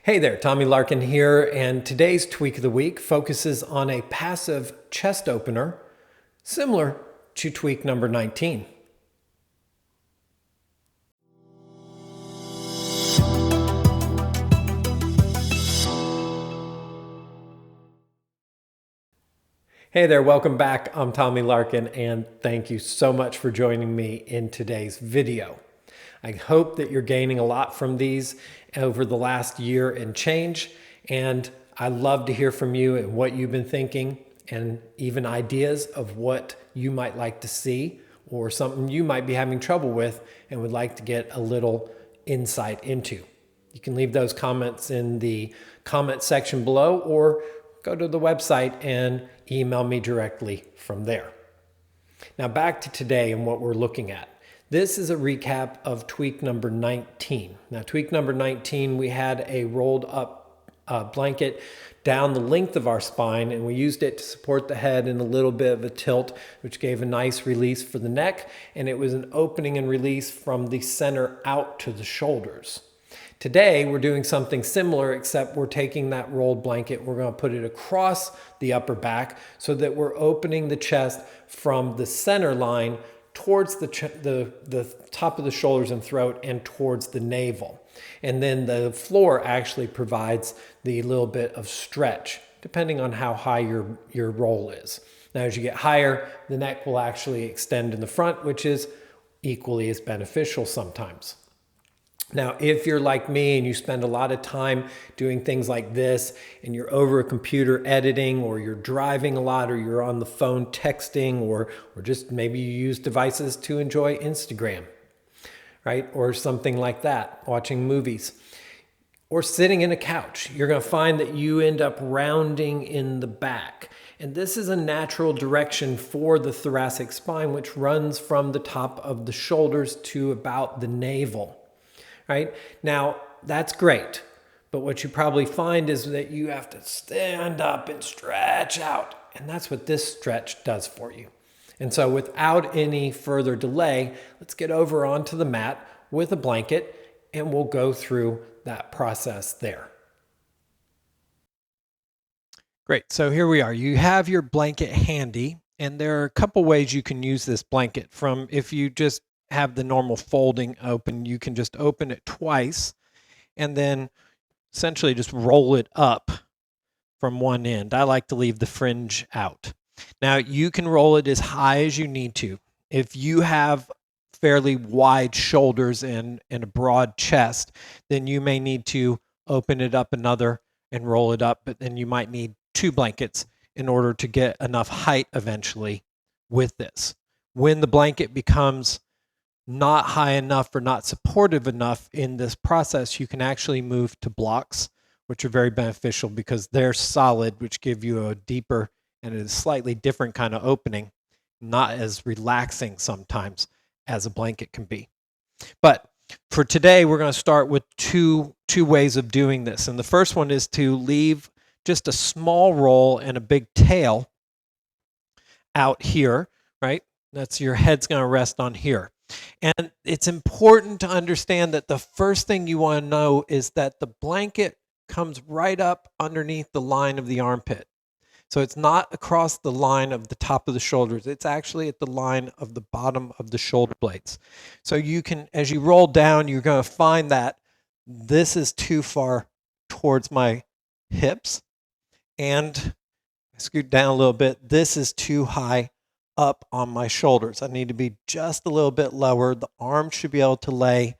Hey there, Tommy Larkin here, and today's Tweak of the Week focuses on a passive chest opener similar to tweak number 19. Hey there, welcome back. I'm Tommy Larkin, and thank you so much for joining me in today's video. I hope that you're gaining a lot from these over the last year and change, and I love to hear from you and what you've been thinking and even ideas of what you might like to see or something you might be having trouble with and would like to get a little insight into. You can leave those comments in the comment section below or go to the website and email me directly from there. Now back to today and what we're looking at. This is a recap of tweak number 19. Now tweak number 19, we had a rolled up blanket down the length of our spine, and we used it to support the head in a little bit of a tilt, which gave a nice release for the neck, and it was an opening and release from the center out to the shoulders. Today, we're doing something similar, except we're taking that rolled blanket, we're going to put it across the upper back so that we're opening the chest from the center line towards the top of the shoulders and throat and towards the navel. And then the floor actually provides the little bit of stretch, depending on how high your roll is. Now, as you get higher, the neck will actually extend in the front, which is equally as beneficial sometimes. Now, if you're like me and you spend a lot of time doing things like this and you're over a computer editing, or you're driving a lot, or you're on the phone texting, or just maybe you use devices to enjoy Instagram, right? Or something like that, watching movies, or sitting in a couch, you're going to find that you end up rounding in the back. And this is a natural direction for the thoracic spine, which runs from the top of the shoulders to about the navel. Right? Now, that's great, but what you probably find is that you have to stand up and stretch out, and that's what this stretch does for you. And so without any further delay, let's get over onto the mat with a blanket, and we'll go through that process there. Great, so here we are. You have your blanket handy, and there are a couple ways you can use this blanket. From if you just have the normal folding open, you can just open it twice and then essentially just roll it up from one end. I like to leave the fringe out. Now you can roll it as high as you need to. If you have fairly wide shoulders and a broad chest, then you may need to open it up another and roll it up, but then you might need two blankets in order to get enough height eventually with this. When the blanket becomes not high enough or not supportive enough in this process, you can actually move to blocks, which are very beneficial because they're solid, which give you a deeper and a slightly different kind of opening, not as relaxing sometimes as a blanket can be. But for today, we're going to start with two ways of doing this. And the first one is to leave just a small roll and a big tail out here, right? That's your head's going to rest on here. And it's important to understand that the first thing you want to know is that the blanket comes right up underneath the line of the armpit. So it's not across the line of the top of the shoulders. It's actually at the line of the bottom of the shoulder blades. So you can, as you roll down, you're going to find that this is too far towards my hips. And I scoot down a little bit. This is too high up on my shoulders. I need to be just a little bit lower. The arm should be able to lay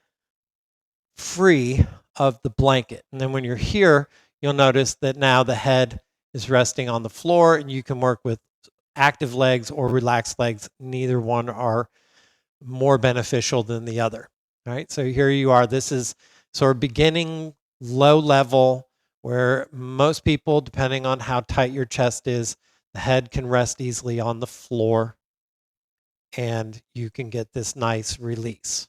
free of the blanket. And then when you're here, you'll notice that now the head is resting on the floor, and you can work with active legs or relaxed legs. Neither one are more beneficial than the other. All right, so here you are. This is sort of beginning low level, where most people, depending on how tight your chest is, the head can rest easily on the floor, and you can get this nice release.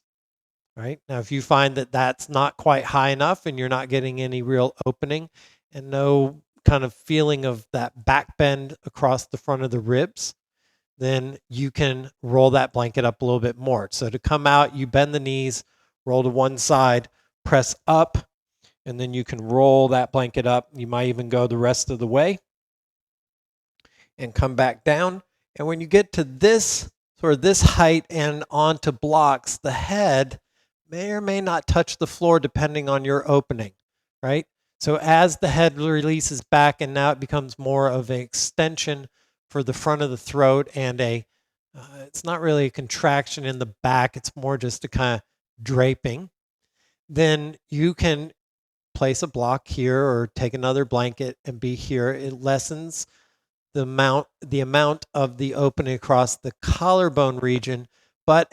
Right? Now, if you find that that's not quite high enough and you're not getting any real opening and no kind of feeling of that back bend across the front of the ribs, then you can roll that blanket up a little bit more. So to come out, you bend the knees, roll to one side, press up, and then you can roll that blanket up. You might even go the rest of the way and come back down. And when you get to this sort of this height and onto blocks, the head may or may not touch the floor depending on your opening, right? So as the head releases back and now it becomes more of an extension for the front of the throat and it's not really a contraction in the back, it's more just a kind of draping. Then you can place a block here or take another blanket and be here. It lessens the amount of the opening across the collarbone region. But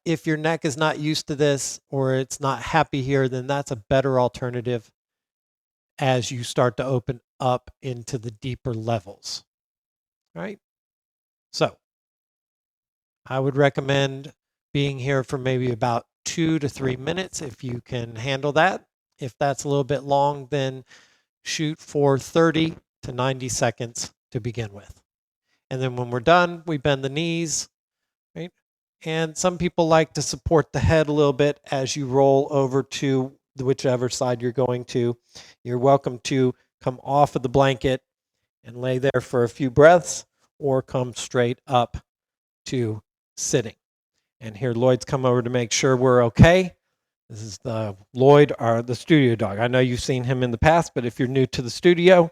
if your neck is not used to this or it's not happy here, then that's a better alternative as you start to open up into the deeper levels. Right? So I would recommend being here for maybe about 2 to 3 minutes if you can handle that. If that's a little bit long, then shoot for 30 to 90 seconds to begin with. And then when we're done, we bend the knees, right? And some people like to support the head a little bit as you roll over to whichever side you're going to. You're welcome to come off of the blanket and lay there for a few breaths or come straight up to sitting. And here Lloyd's come over to make sure we're okay. This is Lloyd, the studio dog. I know you've seen him in the past, but if you're new to the studio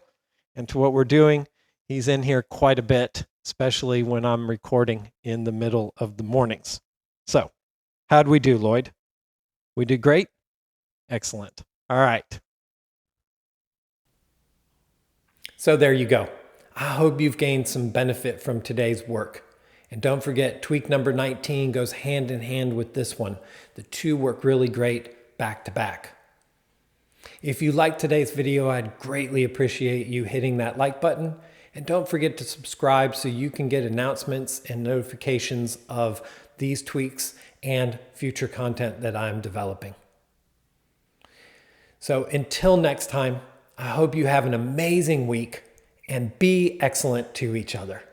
and to what we're doing, he's in here quite a bit, especially when I'm recording in the middle of the mornings. So, how'd we do, Lloyd? We did great? Excellent. All right. So there you go. I hope you've gained some benefit from today's work. And don't forget, tweak number 19 goes hand in hand with this one. The two work really great back to back. If you liked today's video, I'd greatly appreciate you hitting that like button. And don't forget to subscribe so you can get announcements and notifications of these tweaks and future content that I'm developing. So until next time, I hope you have an amazing week and be excellent to each other.